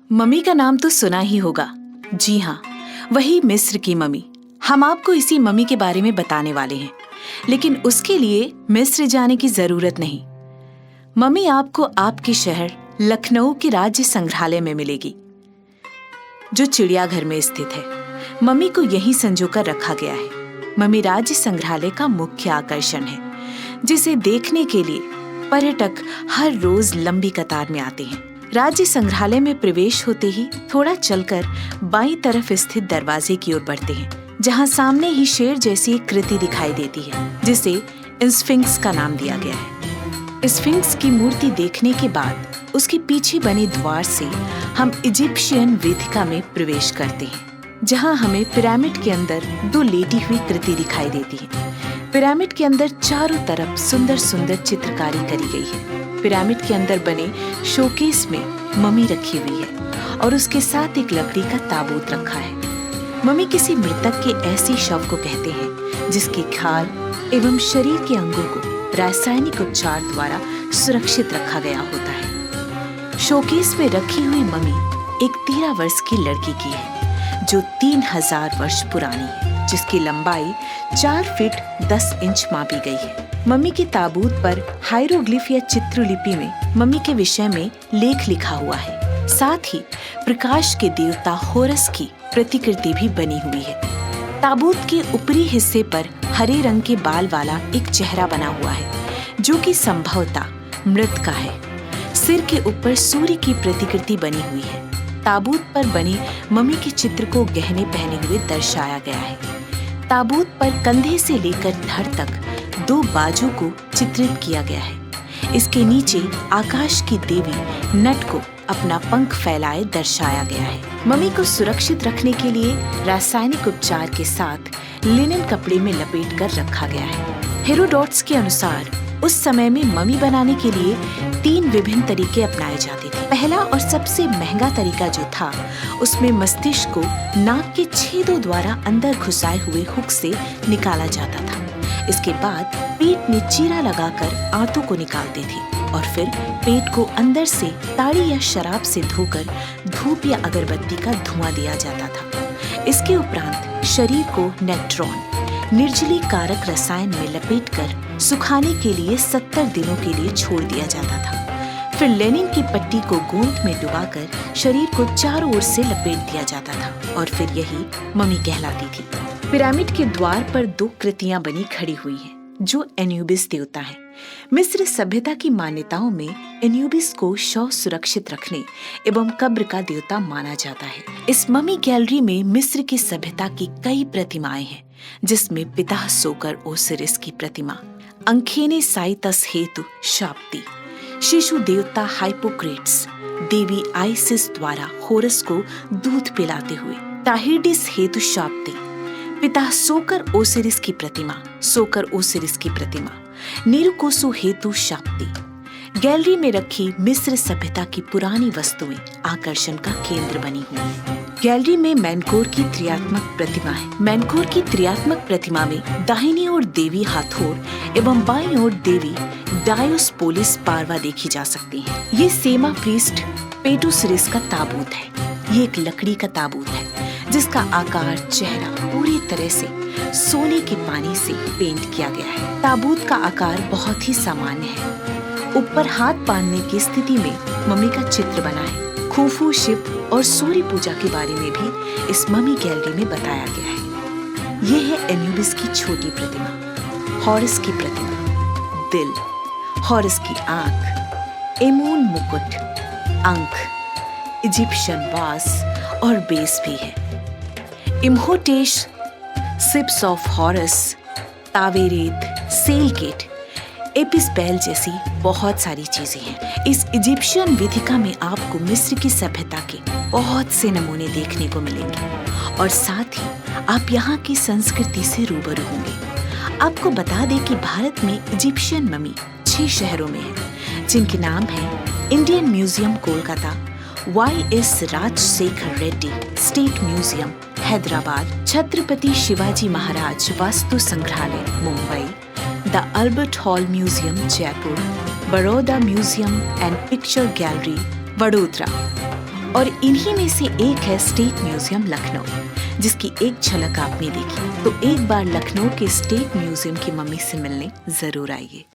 Mummy का नाम तो सुना ही होगा। जी हाँ, वही मिस्र की मम्मी। हम आपको इसी मम्मी के बारे में बताने वाले हैं, लेकिन उसके लिए मिस्र जाने की जरूरत नहीं। मम्मी आपको आपके शहर लखनऊ के राज्य संग्रहालय में मिलेगी, जो चिड़ियाघर में स्थित है। मम्मी को यहीं संजोकर रखा गया है। मम्मी राज्य संग्रहालय का मुख्य आकर्षण है, जिसे देखने के लिए पर्यटक हर रोज लंबी कतार में आते हैं। राज्य संग्रहालय में प्रवेश होते ही थोड़ा चलकर बाईं तरफ स्थित दरवाजे की ओर बढ़ते हैं, जहां सामने ही शेर जैसी एक कृति दिखाई देती है, जिसे स्फिंक्स का नाम दिया गया है। स्फिंक्स की मूर्ति देखने के बाद उसके पीछे बने द्वार से हम इजिप्शियन वेदिका में प्रवेश करते हैं, जहां हमें पिरामिड के अंदर दो लेटी हुई कृति दिखाई देती है। पिरामिड के अंदर चारों तरफ सुंदर सुंदर चित्रकारी करी गई है। पिरामिड के अंदर बने शोकेस में मम्मी रखी हुई है और उसके साथ एक लकड़ी का ताबूत रखा है। मम्मी किसी मृतक के ऐसे शव को कहते हैं जिसके खाल एवं शरीर के अंगों को रासायनिक उपचार द्वारा सुरक्षित रखा गया होता है। शोकेस में रखी हुई मम्मी एक 13 वर्ष की लड़की की है, जो 3000 वर्ष पुरानी है, जिसकी लंबाई 4 फीट 10 इंच मापी गई है। मम्मी के ताबूत पर हायरोग्लिफ या चित्रलिपि में मम्मी के विषय में लेख लिखा हुआ है। साथ ही प्रकाश के देवता होरस की प्रतिकृति भी बनी हुई है। ताबूत के ऊपरी हिस्से पर हरे रंग के बाल वाला एक चेहरा बना हुआ है, जो कि संभवतः मृत का है। सिर के ऊपर सूर्य की प्रतिकृति बनी हुई है। ताबूत पर बने मम्मी के चित्र को गहने पहने हुए दर्शाया गया है। ताबूत पर कंधे से लेकर धड़ तक 2 बाजू को चित्रित किया गया है। इसके नीचे आकाश की देवी नट को अपना पंख फैलाए दर्शाया गया है। मम्मी को सुरक्षित रखने के लिए रासायनिक उपचार के साथ लिनन कपड़े में लपेट कर रखा गया है। हेरोडोटस के अनुसार उस समय में मम्मी बनाने के लिए 3 विभिन्न तरीके अपनाए जाते थे। पहला और सबसे महंगा तरीका जो था, उसमें मस्तिष्क को नाक के छेदों द्वारा अंदर घुसाए हुए हुक से निकाला जाता था। इसके बाद पेट में चीरा लगाकर आंतों को निकालते थे और फिर पेट को अंदर से ताड़ी या शराब से धोकर धूप या अगरबत्ती का धुआं दिया जाता था। इसके उपरांत शरीर को नेट्रॉन निर्जली कारक रसायन में लपेटकर सुखाने के लिए 70 दिनों के लिए छोड़ दिया जाता था। फिर लेनिन की पट्टी को गोंद में डुबाकर शरीर को चारों ओर से लपेट दिया जाता था और फिर यही मम्मी कहलाती थी। पिरामिड के द्वार पर 2 कृतियां बनी खड़ी हुई हैं, जो एन्यूबिस देवता है। मिस्र सभ्यता की मान्यताओं में एन्यूबिस को शव सुरक्षित रखने एवं कब्र का देवता माना जाता है। इस मम्मी गैलरी में मिस्र की सभ्यता की कई प्रतिमाएं हैं, जिसमें पिता सोकर ओसिरिस की प्रतिमा, अंखेने साइतस हेतु शाप्ती, शिशु देवता हाइपोक्रेट्स, देवी आइसिस द्वारा होरस को दूध पिलाते हुए, ताहिडिस हेतु शाप्ती, पिता सोकर ओसिरिस की प्रतिमा, सोकर ओसिरिस की प्रतिमा, नीरुकोसु हेतु शाप्ती। गैलरी में रखी मिस्र सभ्यता की पुरानी वस्तुएं आकर्षण का केंद्र बनी हुई हैं। गैलरी में मेनकोर की त्रियात्मक प्रतिमा है। मेनकोर की त्रियात्मक प्रतिमा में दाहिनी ओर देवी हाथोर एवं बाईं ओर देवी डायोस्पोलिस पार्वा देखी जा सकती है। ये सेमा प्रीस्ट पेटोसिरिस का ताबूत है। ये एक लकड़ी का ताबूत है, जिसका आकार, चेहरा पूरी तरह से सोने के पानी से पेंट किया गया है। ताबूत का आकार बहुत ही सामान्य है। ऊपर हाथ बांधने की स्थिति में मम्मी का चित्र बना है। खुफू, शिव और सूर्य पूजा के बारे में भी इस मम्मी गैलरी में बताया गया है। यह है एन्यूबिस की छोटी प्रतिमा, हॉरस की प्रतिमा, दिल, हॉरस की आंख, एमून मुकुट, अंक, इजिप्शियन वास और बेस भी है। इम्होटेश, सिप्स ऑफ हॉरस, तावेरेत, सेलगेट, एपिसबेल जैसी बहुत सारी चीजें हैं। इस इजिप्शियन वेदिका में आपको मिस्र की सभ्यता के बहुत से नमूने देखने को मिलेंगे और साथ ही आप यहाँ की संस्कृति से रूबरू होंगे। आपको बता दें कि भारत में इजिप्शियन मम्मी 6 शहरों में है, जिनके नाम हैं Indian Museum Kolkata, YS Rajasekhara Reddy State Museum Hyderabad, Chhatrapati Shivaji Maharaj Vastu Sangrahalaya Mumbai, the Albert Hall Museum Jaipur, Baroda Museum and Picture Gallery Vadodara, और इन्हीं में से एक है स्टेट म्यूजियम लखनऊ, जिसकी एक झलक आपने देखी। तो एक बार लखनऊ के स्टेट म्यूजियम की मम्मी से मिलने जरूर आइए।